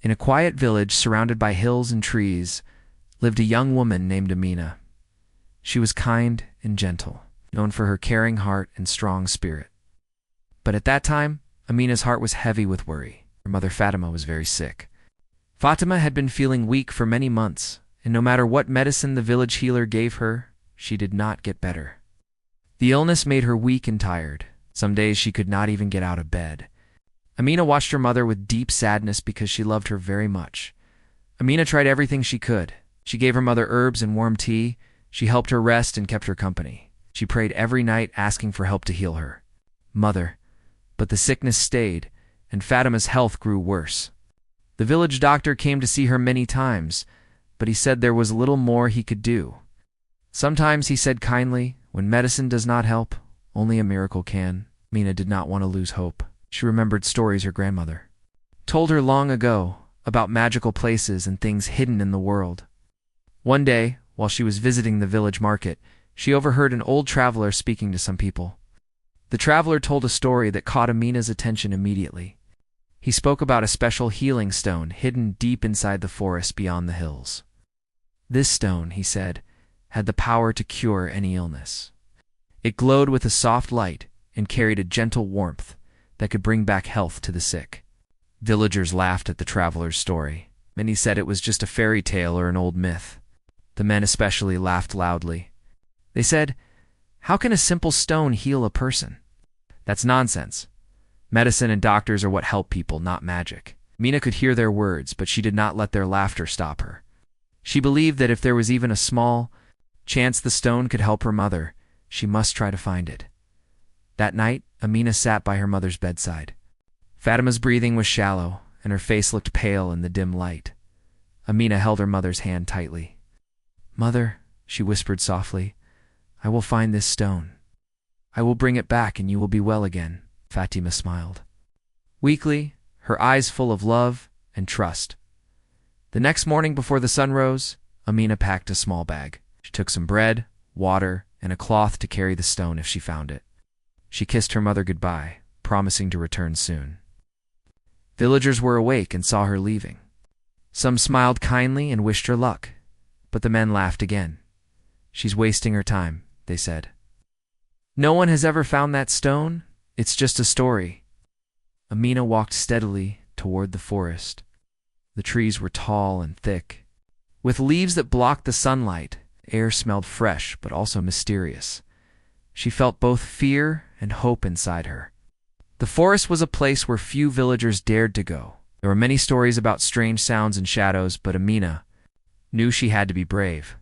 In a quiet village surrounded by hills and trees lived a young woman named Amina. She was kind and gentle, known for her caring heart and strong spirit. But at that time, Amina's heart was heavy with worry. Her mother Fatima was very sick. Fatima had been feeling weak for many months, and no matter what medicine the village healer gave her, she did not get better. The illness made her weak and tired. Some days she could not even get out of bed. Amina watched her mother with deep sadness because she loved her very much. Amina tried everything she could. She gave her mother herbs and warm tea. She helped her rest and kept her company. She prayed every night asking for help to heal her mother. But the sickness stayed, and Fatima's health grew worse. The village doctor came to see her many times, but he said there was little more he could do. Sometimes he said kindly, "When medicine does not help, only a miracle can." Amina did not want to lose hope. She remembered stories her grandmother told her long ago about magical places and things hidden in the world. One day, while she was visiting the village market, she overheard an old traveler speaking to some people. The traveler told a story that caught Amina's attention immediately. He spoke about a special healing stone hidden deep inside the forest beyond the hills. This stone, he said, had the power to cure any illness. It glowed with a soft light and carried a gentle warmth that could bring back health to the sick. Villagers laughed at the traveler's story. Many said it was just a fairy tale or an old myth. The men especially laughed loudly. They said, "How can a simple stone heal a person? That's nonsense. Medicine and doctors are what help people, not magic." Amina could hear their words, but she did not let their laughter stop her. She believed that if there was even a small chance the stone could help her mother, she must try to find it. That night, Amina sat by her mother's bedside. Fatima's breathing was shallow, and her face looked pale in the dim light. Amina held her mother's hand tightly. "Mother," she whispered softly, "I will find this stone. I will bring it back and you will be well again." Fatima smiled. Weakly, her eyes full of love and trust. The next morning before the sun rose, Amina packed a small bag. She took some bread, water, and a cloth to carry the stone if she found it. She kissed her mother goodbye, promising to return soon. Villagers were awake and saw her leaving. Some smiled kindly and wished her luck, but the men laughed again. "She's wasting her time," they said. "No one has ever found that stone. It's just a story." Amina walked steadily toward the forest. The trees were tall and thick. With leaves that blocked the sunlight, air smelled fresh but also mysterious. She felt both fear and hope inside her. The forest was a place where few villagers dared to go. There were many stories about strange sounds and shadows, but Amina knew she had to be brave.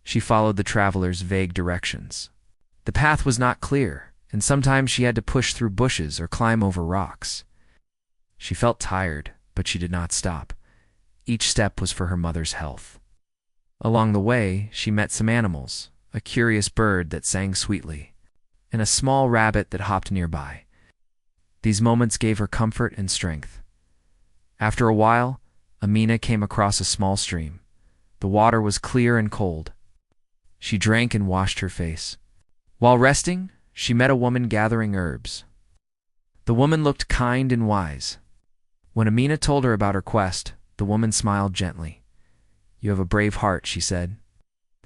She followed the traveler's vague directions. The path was not clear, and sometimes she had to push through bushes or climb over rocks. She felt tired, but she did not stop. Each step was for her mother's health. Along the way, she met some animals, a curious bird that sang sweetly, and a small rabbit that hopped nearby. These moments gave her comfort and strength. After a while, Amina came across a small stream. The water was clear and cold. She drank and washed her face. While resting, she met a woman gathering herbs. The woman looked kind and wise. When Amina told her about her quest, the woman smiled gently. "You have a brave heart," she said.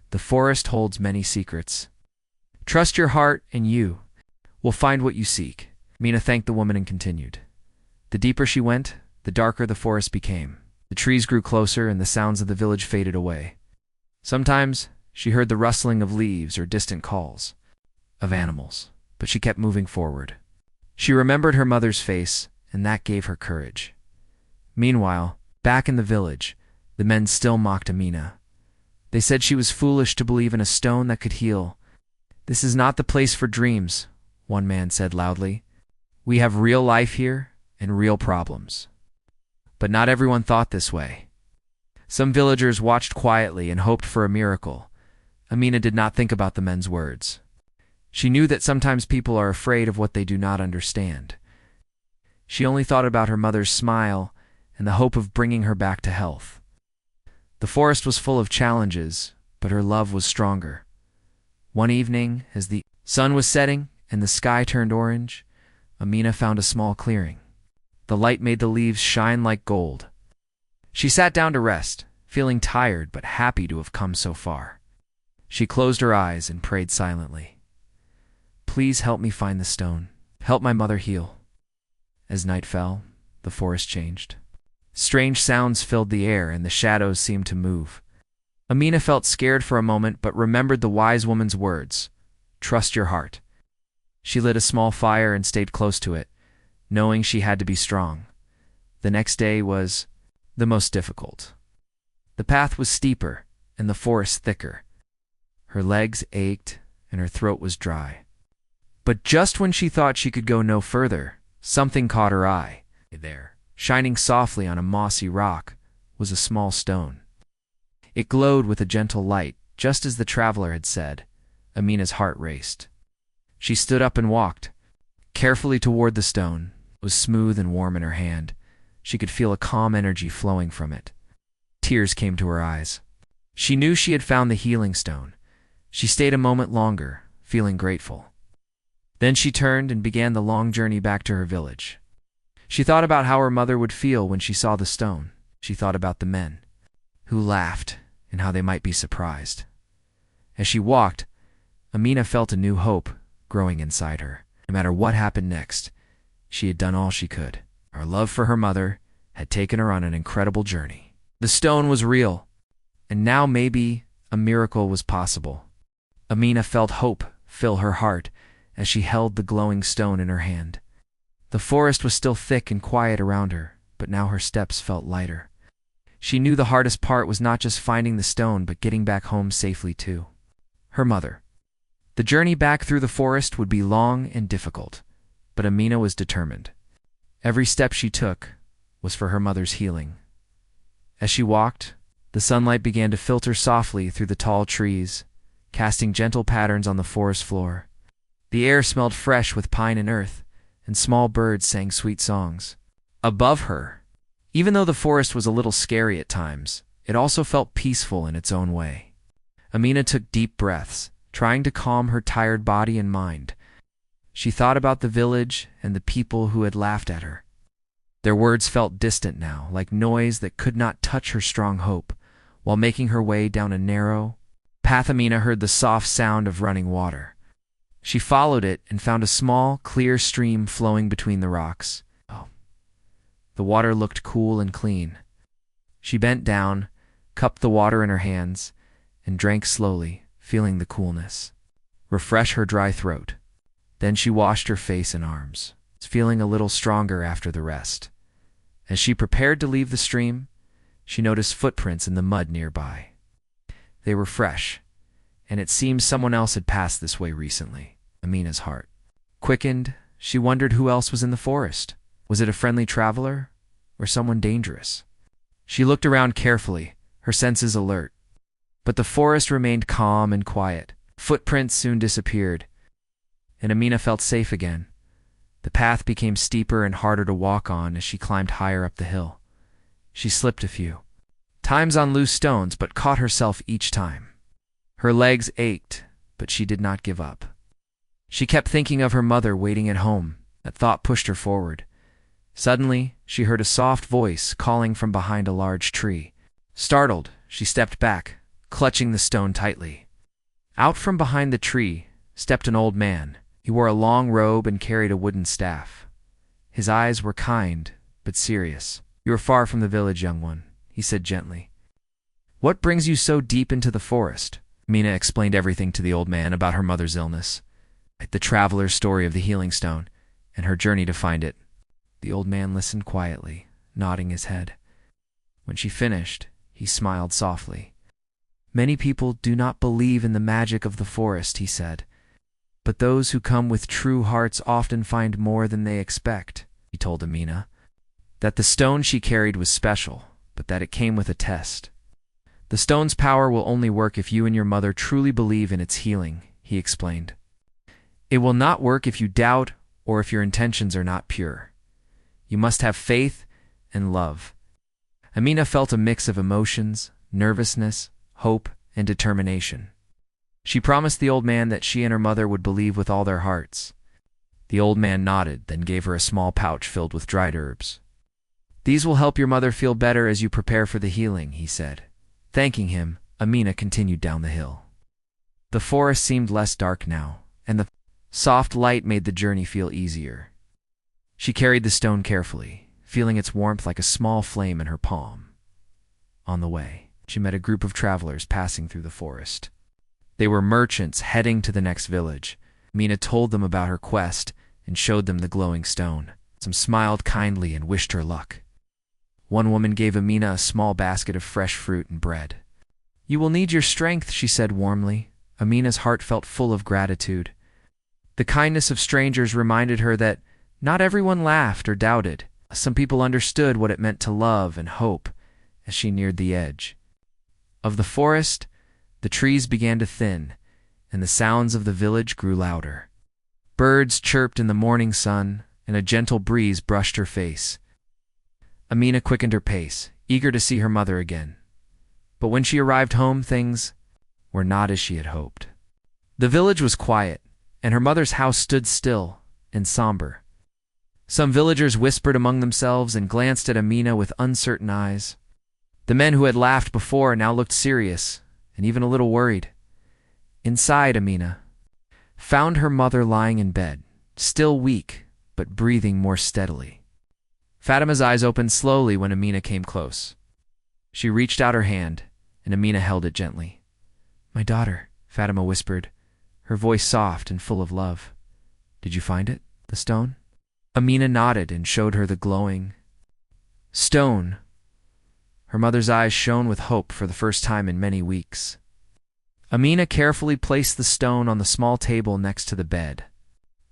"The forest holds many secrets. Trust your heart and you will find what you seek." Amina thanked the woman and continued. The deeper she went, the darker the forest became. The trees grew closer and the sounds of the village faded away. Sometimes she heard the rustling of leaves or distant calls of animals, but she kept moving forward. She remembered her mother's face, and that gave her courage. Meanwhile, back in the village, the men still mocked Amina. They said she was foolish to believe in a stone that could heal. "This is not the place for dreams," one man said loudly. "We have real life here and real problems." But not everyone thought this way. Some villagers watched quietly and hoped for a miracle. Amina did not think about the men's words. She knew that sometimes people are afraid of what they do not understand. She only thought about her mother's smile and the hope of bringing her back to health. The forest was full of challenges, but her love was stronger. One evening, as the sun was setting and the sky turned orange, Amina found a small clearing. The light made the leaves shine like gold. She sat down to rest, feeling tired but happy to have come so far. She closed her eyes and prayed silently. Please help me find the stone. Help my mother heal. As night fell, the forest changed. Strange sounds filled the air and the shadows seemed to move. Amina felt scared for a moment but remembered the wise woman's words. Trust your heart. She lit a small fire and stayed close to it, knowing she had to be strong. The next day was the most difficult. The path was steeper and the forest thicker. Her legs ached and her throat was dry. But just when she thought she could go no further, something caught her eye. There, shining softly on a mossy rock, was a small stone. It glowed with a gentle light, just as the traveler had said. Amina's heart raced. She stood up and walked carefully toward the stone. It was smooth and warm in her hand. She could feel a calm energy flowing from it. Tears came to her eyes. She knew she had found the healing stone. She stayed a moment longer, feeling grateful. Then she turned and began the long journey back to her village. She thought about how her mother would feel when she saw the stone. She thought about the men who laughed and how they might be surprised. As she walked, Amina felt a new hope growing inside her. No matter what happened next, she had done all she could. Her love for her mother had taken her on an incredible journey. The stone was real, and now maybe a miracle was possible. Amina felt hope fill her heart as she held the glowing stone in her hand. The forest was still thick and quiet around her, but now her steps felt lighter. She knew the hardest part was not just finding the stone, but getting back home safely too. Her mother. The journey back through the forest would be long and difficult, but Amina was determined. Every step she took was for her mother's healing. As she walked, the sunlight began to filter softly through the tall trees, casting gentle patterns on the forest floor. The air smelled fresh with pine and earth, and small birds sang sweet songs. Above her, even though the forest was a little scary at times, it also felt peaceful in its own way. Amina took deep breaths, trying to calm her tired body and mind. She thought about the village and the people who had laughed at her. Their words felt distant now, like noise that could not touch her strong hope. While making her way down a narrow path, Amina heard the soft sound of running water. She followed it and found a small, clear stream flowing between the rocks. The water looked cool and clean. She bent down, cupped the water in her hands, and drank slowly, feeling the coolness refresh her dry throat. Then she washed her face and arms, feeling a little stronger after the rest. As she prepared to leave the stream, she noticed footprints in the mud nearby. They were fresh, and it seemed someone else had passed this way recently. Amina's heart quickened. She wondered who else was in the forest. Was it a friendly traveler or someone dangerous? She looked around carefully, her senses alert. But the forest remained calm and quiet. Footprints soon disappeared, and Amina felt safe again. The path became steeper and harder to walk on as she climbed higher up the hill. She slipped a few times on loose stones, but caught herself each time. Her legs ached, but she did not give up. She kept thinking of her mother waiting at home. That thought pushed her forward. Suddenly, she heard a soft voice calling from behind a large tree. Startled, she stepped back, clutching the stone tightly. Out from behind the tree stepped an old man. He wore a long robe and carried a wooden staff. His eyes were kind, but serious. "You are far from the village, young one," he said gently. "What brings you so deep into the forest?" Amina explained everything to the old man about her mother's illness, the traveler's story of the healing stone, and her journey to find it. The old man listened quietly, nodding his head. When she finished, he smiled softly. "Many people do not believe in the magic of the forest," he said. "But those who come with true hearts often find more than they expect." He told Amina that the stone she carried was special, but that it came with a test. "The stone's power will only work if you and your mother truly believe in its healing," he explained. "It will not work if you doubt or if your intentions are not pure. You must have faith and love." Amina felt a mix of emotions, nervousness, hope, and determination. She promised the old man that she and her mother would believe with all their hearts. The old man nodded, then gave her a small pouch filled with dried herbs. "These will help your mother feel better as you prepare for the healing," he said. Thanking him, Amina continued down the hill. The forest seemed less dark now, and the soft light made the journey feel easier. She carried the stone carefully, feeling its warmth like a small flame in her palm. On the way, she met a group of travelers passing through the forest. They were merchants heading to the next village. Amina told them about her quest and showed them the glowing stone. Some smiled kindly and wished her luck. One woman gave Amina a small basket of fresh fruit and bread. "You will need your strength," she said warmly. Amina's heart felt full of gratitude. The kindness of strangers reminded her that not everyone laughed or doubted. Some people understood what it meant to love and hope as she neared the edge of the forest. The trees began to thin, and the sounds of the village grew louder. Birds chirped in the morning sun, and a gentle breeze brushed her face. Amina quickened her pace, eager to see her mother again. But when she arrived home, things were not as she had hoped. The village was quiet, and her mother's house stood still and somber. Some villagers whispered among themselves and glanced at Amina with uncertain eyes. The men who had laughed before now looked serious and even a little worried. Inside, Amina found her mother lying in bed, still weak, but breathing more steadily. Fatima's eyes opened slowly when Amina came close. She reached out her hand, and Amina held it gently. "My daughter," Fatima whispered, her voice soft and full of love. "Did you find it, the stone?" Amina nodded and showed her the glowing stone. Her mother's eyes shone with hope for the first time in many weeks. Amina carefully placed the stone on the small table next to the bed.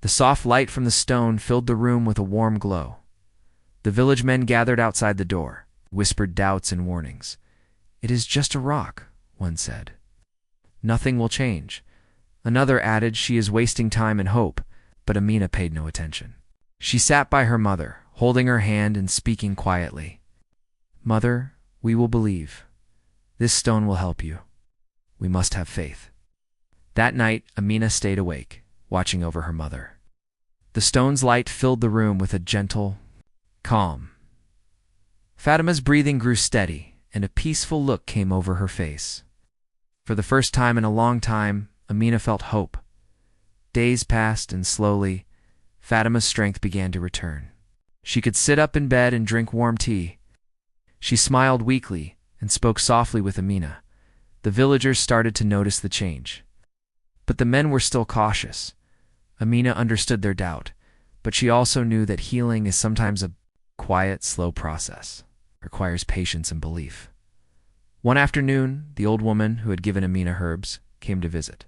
The soft light from the stone filled the room with a warm glow. The village men gathered outside the door, whispered doubts and warnings. "It is just a rock," one said. "Nothing will change." Another added, "She is wasting time and hope," but Amina paid no attention. She sat by her mother, holding her hand and speaking quietly. "Mother, we will believe. This stone will help you. We must have faith." That night, Amina stayed awake, watching over her mother. The stone's light filled the room with a gentle calm. Fatima's breathing grew steady, and a peaceful look came over her face. For the first time in a long time, Amina felt hope. Days passed, and slowly, Fatima's strength began to return. She could sit up in bed and drink warm tea. She smiled weakly and spoke softly with Amina. The villagers started to notice the change. But the men were still cautious. Amina understood their doubt, but she also knew that healing is sometimes a quiet, slow process. It requires patience and belief. One afternoon, the old woman who had given Amina herbs came to visit.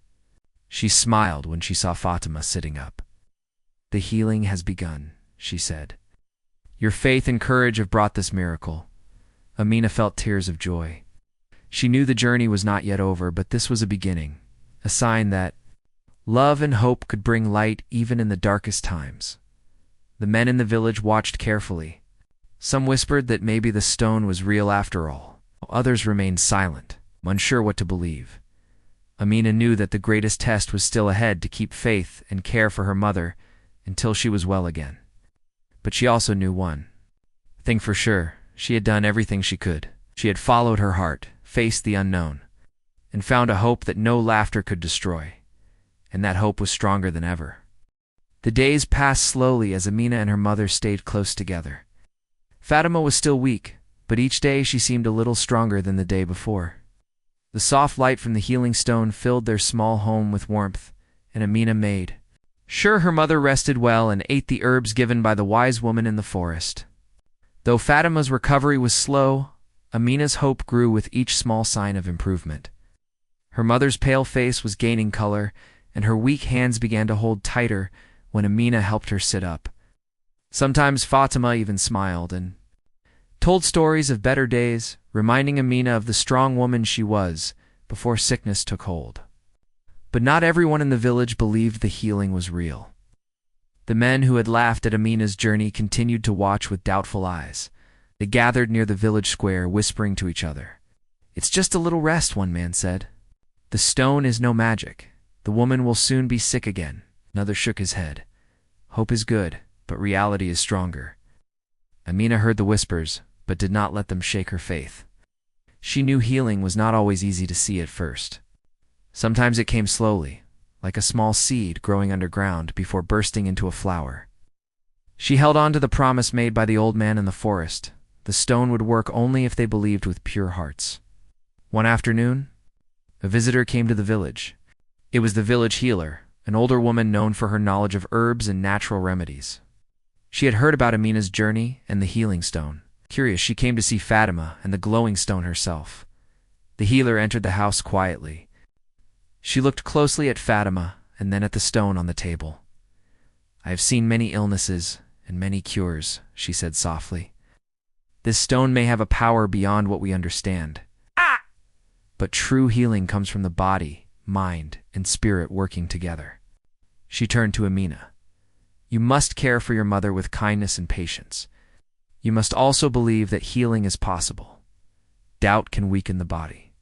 She smiled when she saw Fatima sitting up. "The healing has begun," she said. "Your faith and courage have brought this miracle." Amina felt tears of joy. She knew the journey was not yet over, but this was a beginning, a sign that love and hope could bring light even in the darkest times. The men in the village watched carefully. Some whispered that maybe the stone was real after all. Others remained silent, unsure what to believe. Amina knew that the greatest test was still ahead, to keep faith and care for her mother until she was well again. But she also knew one thing for sure: she had done everything she could. She had followed her heart, faced the unknown, and found a hope that no laughter could destroy. And that hope was stronger than ever. The days passed slowly as Amina and her mother stayed close together. Fatima was still weak, but each day she seemed a little stronger than the day before. The soft light from the healing stone filled their small home with warmth, and Amina made sure her mother rested well and ate the herbs given by the wise woman in the forest. Though Fatima's recovery was slow, Amina's hope grew with each small sign of improvement. Her mother's pale face was gaining color, and her weak hands began to hold tighter when Amina helped her sit up. Sometimes Fatima even smiled and told stories of better days, reminding Amina of the strong woman she was before sickness took hold. But not everyone in the village believed the healing was real. The men who had laughed at Amina's journey continued to watch with doubtful eyes. They gathered near the village square, whispering to each other. "It's just a little rest," one man said. "The stone is no magic. The woman will soon be sick again." Another shook his head. "Hope is good, but reality is stronger." Amina heard the whispers, but did not let them shake her faith. She knew healing was not always easy to see at first. Sometimes it came slowly, like a small seed growing underground before bursting into a flower. She held on to the promise made by the old man in the forest. The stone would work only if they believed with pure hearts. One afternoon, a visitor came to the village. It was the village healer, an older woman known for her knowledge of herbs and natural remedies. She had heard about Amina's journey and the healing stone. Curious, she came to see Fatima and the glowing stone herself. The healer entered the house quietly. She looked closely at Fatima and then at the stone on the table. "I have seen many illnesses and many cures," she said softly. "This stone may have a power beyond what we understand. But true healing comes from the body, mind, and spirit working together." She turned to Amina. "You must care for your mother with kindness and patience. You must also believe that healing is possible. Doubt can weaken the body."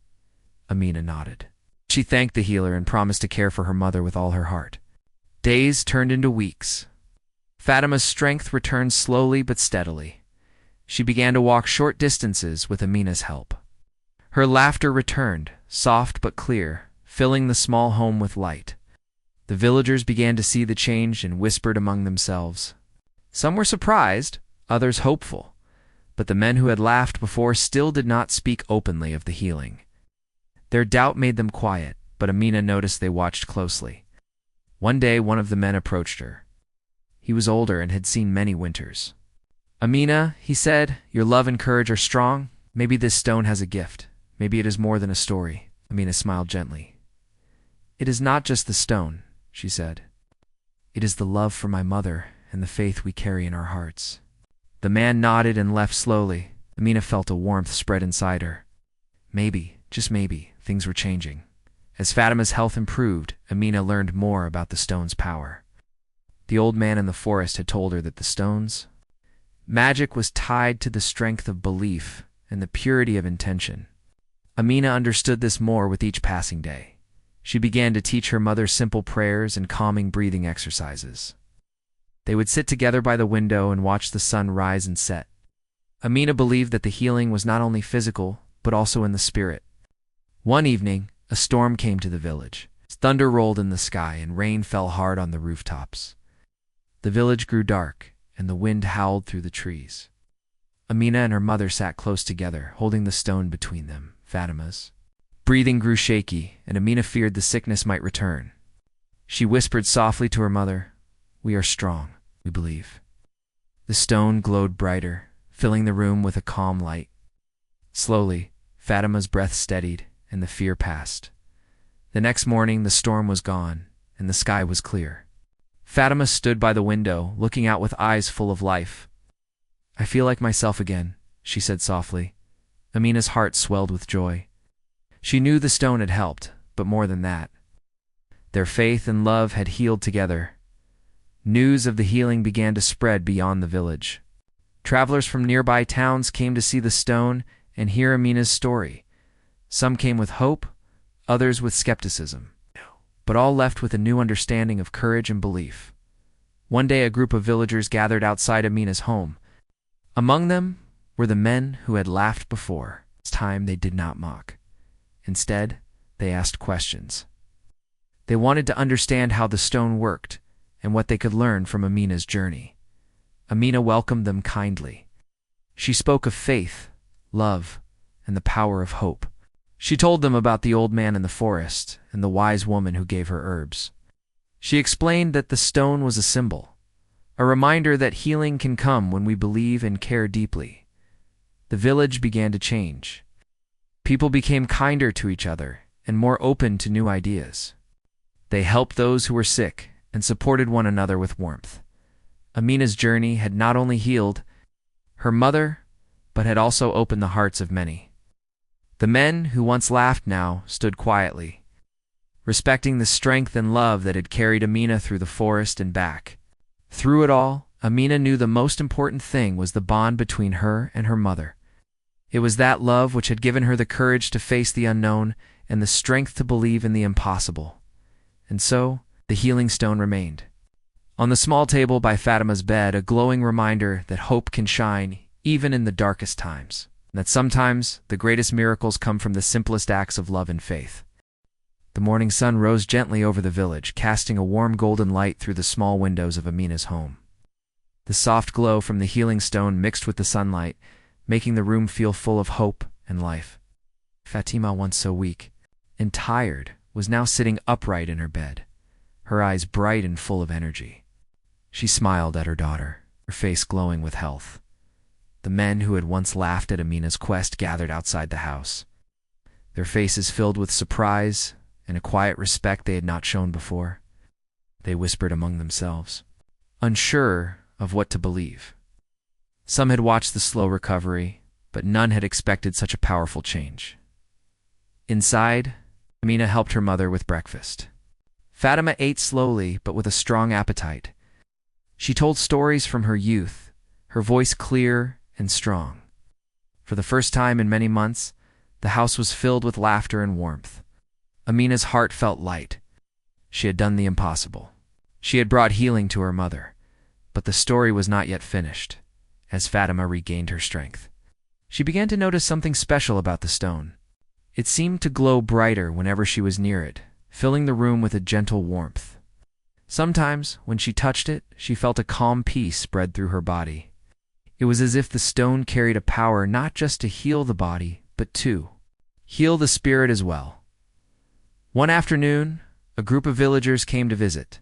Amina nodded. She thanked the healer and promised to care for her mother with all her heart. Days turned into weeks. Fatima's strength returned slowly but steadily. She began to walk short distances with Amina's help. Her laughter returned, soft but clear, filling the small home with light. The villagers began to see the change and whispered among themselves. Some were surprised, others hopeful, but the men who had laughed before still did not speak openly of the healing. Their doubt made them quiet, but Amina noticed they watched closely. One day, one of the men approached her. He was older and had seen many winters. "Amina," he said, "your love and courage are strong. Maybe this stone has a gift. Maybe it is more than a story." Amina smiled gently. "It is not just the stone," she said. "It is the love for my mother and the faith we carry in our hearts." The man nodded and left slowly. Amina felt a warmth spread inside her. Maybe, just maybe, things were changing. As Fatima's health improved, Amina learned more about the stone's power. The old man in the forest had told her that the stone's magic was tied to the strength of belief and the purity of intention. Amina understood this more with each passing day. She began to teach her mother simple prayers and calming breathing exercises. They would sit together by the window and watch the sun rise and set. Amina believed that the healing was not only physical, but also in the spirit. One evening, a storm came to the village. Thunder rolled in the sky and rain fell hard on the rooftops. The village grew dark, and the wind howled through the trees. Amina and her mother sat close together, holding the stone between them, Fatima's. Breathing grew shaky, and Amina feared the sickness might return. She whispered softly to her mother, "We are strong, we believe." The stone glowed brighter, filling the room with a calm light. Slowly, Fatima's breath steadied, and the fear passed. The next morning, the storm was gone, and the sky was clear. Fatima stood by the window, looking out with eyes full of life. "I feel like myself again," she said softly. Amina's heart swelled with joy. She knew the stone had helped, but more than that. Their faith and love had healed together. News of the healing began to spread beyond the village. Travelers from nearby towns came to see the stone and hear Amina's story. Some came with hope, others with skepticism, but all left with a new understanding of courage and belief. One day a group of villagers gathered outside Amina's home. Among them were the men who had laughed before. This time they did not mock. Instead, they asked questions. They wanted to understand how the stone worked and what they could learn from Amina's journey. Amina welcomed them kindly. She spoke of faith, love, and the power of hope. She told them about the old man in the forest and the wise woman who gave her herbs. She explained that the stone was a symbol, a reminder that healing can come when we believe and care deeply. The village began to change. People became kinder to each other and more open to new ideas. They helped those who were sick and supported one another with warmth. Amina's journey had not only healed her mother, but had also opened the hearts of many. The men who once laughed now stood quietly, respecting the strength and love that had carried Amina through the forest and back. Through it all, Amina knew the most important thing was the bond between her and her mother. It was that love which had given her the courage to face the unknown and the strength to believe in the impossible. And so, the healing stone remained. On the small table by Fatima's bed, a glowing reminder that hope can shine even in the darkest times, and that sometimes the greatest miracles come from the simplest acts of love and faith. The morning sun rose gently over the village, casting a warm golden light through the small windows of Amina's home. The soft glow from the healing stone mixed with the sunlight, making the room feel full of hope and life. Fatima, once so weak and tired, was now sitting upright in her bed, her eyes bright and full of energy. She smiled at her daughter, her face glowing with health. The men who had once laughed at Amina's quest gathered outside the house, their faces filled with surprise and a quiet respect they had not shown before. They whispered among themselves, unsure of what to believe. Some had watched the slow recovery, but none had expected such a powerful change. Inside, Amina helped her mother with breakfast. Fatima ate slowly, but with a strong appetite. She told stories from her youth, her voice clear and strong. For the first time in many months, the house was filled with laughter and warmth. Amina's heart felt light. She had done the impossible. She had brought healing to her mother. But the story was not yet finished. As Fatima regained her strength, she began to notice something special about the stone. It seemed to glow brighter whenever she was near it, filling the room with a gentle warmth. Sometimes, when she touched it, she felt a calm peace spread through her body. It was as if the stone carried a power not just to heal the body, but to heal the spirit as well. One afternoon, a group of villagers came to visit.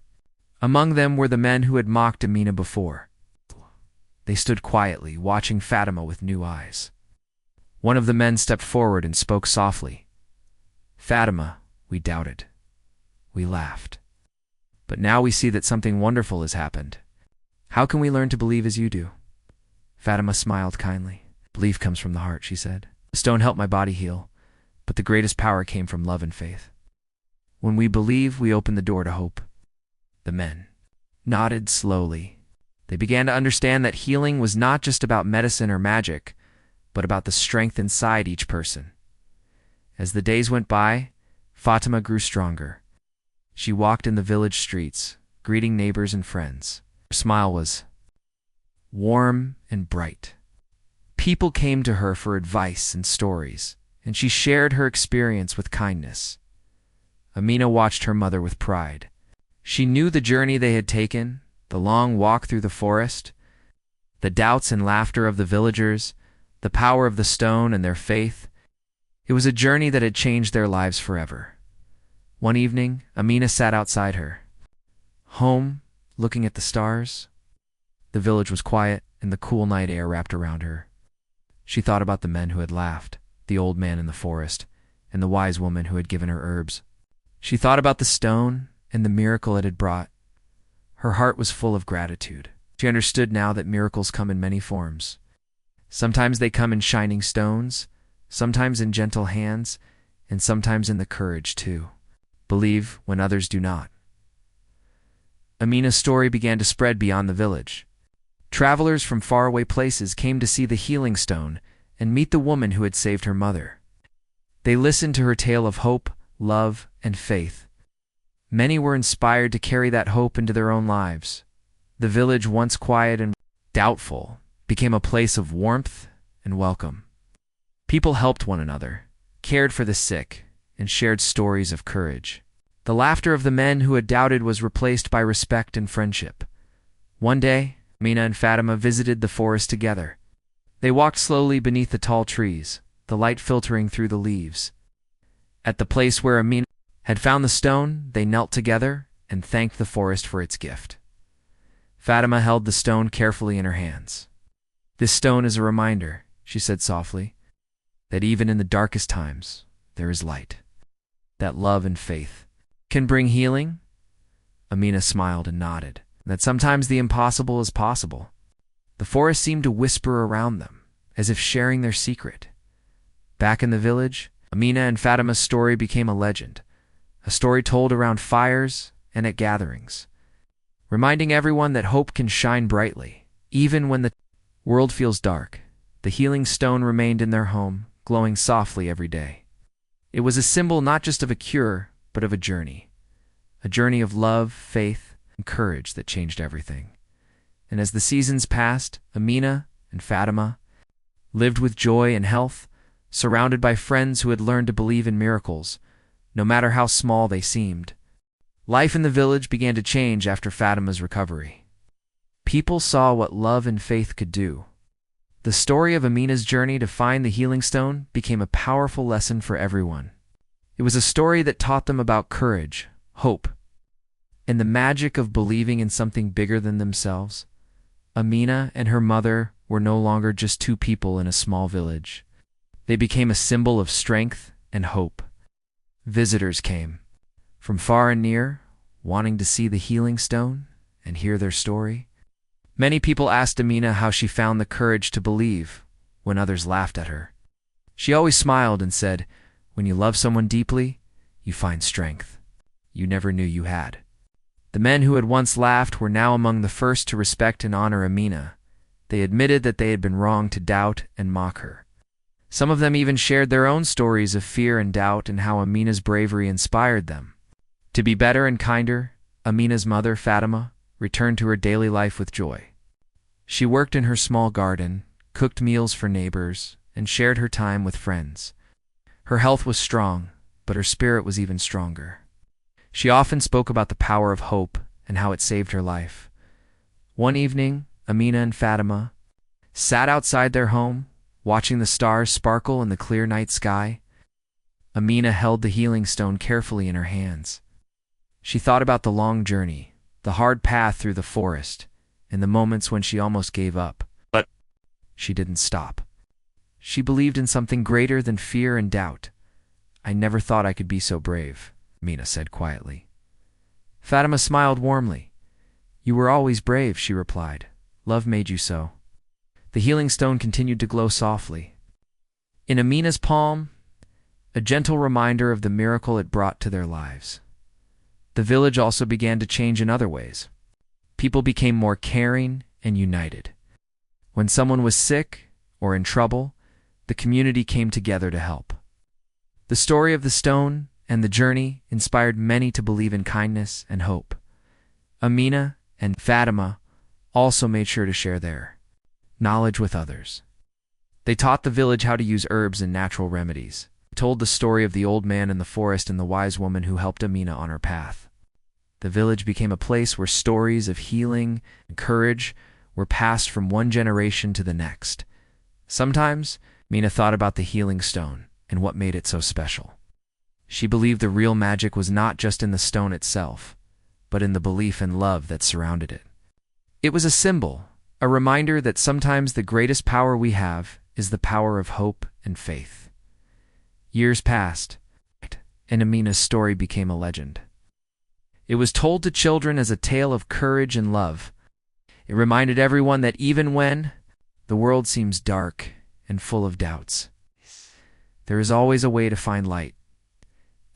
Among them were the men who had mocked Amina before. They stood quietly, watching Fatima with new eyes. One of the men stepped forward and spoke softly. "Fatima, we doubted. We laughed. But now we see that something wonderful has happened. How can we learn to believe as you do?" Fatima smiled kindly. "Belief comes from the heart," she said. "The stone helped my body heal, but the greatest power came from love and faith. When we believe, we open the door to hope." The men nodded slowly. They began to understand that healing was not just about medicine or magic, but about the strength inside each person. As the days went by, Fatima grew stronger. She walked in the village streets, greeting neighbors and friends. Her smile was warm and bright. People came to her for advice and stories, and she shared her experience with kindness. Amina watched her mother with pride. She knew the journey they had taken, the long walk through the forest, the doubts and laughter of the villagers, the power of the stone and their faith. It was a journey that had changed their lives forever. One evening, Amina sat outside her home, looking at the stars. The village was quiet, and the cool night air wrapped around her. She thought about the men who had laughed, the old man in the forest, and the wise woman who had given her herbs. She thought about the stone and the miracle it had brought. Her heart was full of gratitude. She understood now that miracles come in many forms. Sometimes they come in shining stones, sometimes in gentle hands, and sometimes in the courage to believe when others do not. Amina's story began to spread beyond the village. Travelers from faraway places came to see the healing stone and meet the woman who had saved her mother. They listened to her tale of hope, love, and faith. Many were inspired to carry that hope into their own lives. The village, once quiet and doubtful, became a place of warmth and welcome. People helped one another, cared for the sick, and shared stories of courage. The laughter of the men who had doubted was replaced by respect and friendship. One day, Amina and Fatima visited the forest together. They walked slowly beneath the tall trees, the light filtering through the leaves. At the place where Amina had found the stone, they knelt together and thanked the forest for its gift. Fatima held the stone carefully in her hands. "This stone is a reminder," she said softly, "that even in the darkest times, there is light. That love and faith can bring healing." Amina smiled and nodded. That sometimes the impossible is possible. The forest seemed to whisper around them, as if sharing their secret. Back in the village, Amina and Fatima's story became a legend, a story told around fires and at gatherings, reminding everyone that hope can shine brightly, even when the world feels dark. The healing stone remained in their home, glowing softly every day. It was a symbol not just of a cure, but of a journey of love, faith, and courage that changed everything. And as the seasons passed, Amina and Fatima lived with joy and health, surrounded by friends who had learned to believe in miracles, no matter how small they seemed. Life in the village began to change after Fatima's recovery. People saw what love and faith could do. The story of Amina's journey to find the healing stone became a powerful lesson for everyone. It was a story that taught them about courage, hope, and the magic of believing in something bigger than themselves. Amina and her mother were no longer just two people in a small village. They became a symbol of strength and hope. Visitors came from far and near, wanting to see the healing stone and hear their story. Many people asked Amina how she found the courage to believe when others laughed at her. She always smiled and said, "When you love someone deeply, you find strength you never knew you had." The men who had once laughed were now among the first to respect and honor Amina. They admitted that they had been wrong to doubt and mock her. Some of them even shared their own stories of fear and doubt and how Amina's bravery inspired them to be better and kinder. Amina's mother, Fatima, returned to her daily life with joy. She worked in her small garden, cooked meals for neighbors, and shared her time with friends. Her health was strong, but her spirit was even stronger. She often spoke about the power of hope and how it saved her life. One evening, Amina and Fatima sat outside their home, watching the stars sparkle in the clear night sky. Amina held the healing stone carefully in her hands. She thought about the long journey, the hard path through the forest, and the moments when she almost gave up. But she didn't stop. She believed in something greater than fear and doubt. "I never thought I could be so brave," Amina said quietly. Fatima smiled warmly. "You were always brave," she replied. "Love made you so." The healing stone continued to glow softly. In Amina's palm, a gentle reminder of the miracle it brought to their lives. The village also began to change in other ways. People became more caring and united. When someone was sick or in trouble, the community came together to help. The story of the stone and the journey inspired many to believe in kindness and hope. Amina and Fatima also made sure to share their knowledge with others. They taught the village how to use herbs and natural remedies, told the story of the old man in the forest and the wise woman who helped Amina on her path. The village became a place where stories of healing and courage were passed from one generation to the next. Sometimes, Amina thought about the healing stone and what made it so special. She believed the real magic was not just in the stone itself, but in the belief and love that surrounded it. It was a symbol, a reminder that sometimes the greatest power we have is the power of hope and faith. Years passed, and Amina's story became a legend. It was told to children as a tale of courage and love. It reminded everyone that even when the world seems dark and full of doubts, there is always a way to find light.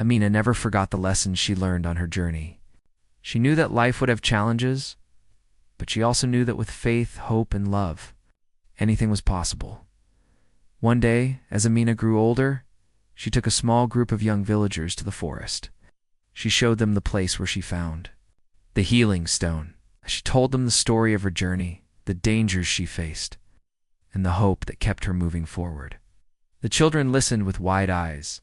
Amina never forgot the lessons she learned on her journey. She knew that life would have challenges, but she also knew that with faith, hope, and love, anything was possible. One day, as Amina grew older, she took a small group of young villagers to the forest. She showed them the place where she found the healing stone. She told them the story of her journey, the dangers she faced, and the hope that kept her moving forward. The children listened with wide eyes,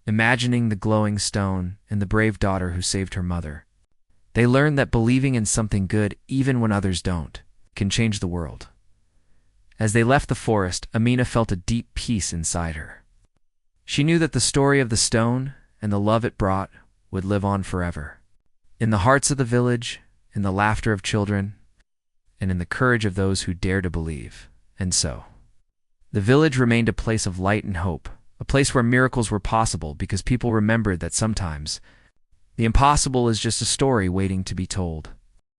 imagining the glowing stone and the brave daughter who saved her mother. They learned that believing in something good, even when others don't, can change the world. As they left the forest, Amina felt a deep peace inside her. She knew that the story of the stone and the love it brought would live on forever. In the hearts of the village, in the laughter of children, and in the courage of those who dare to believe. And so, the village remained a place of light and hope, a place where miracles were possible because people remembered that sometimes the impossible is just a story waiting to be told.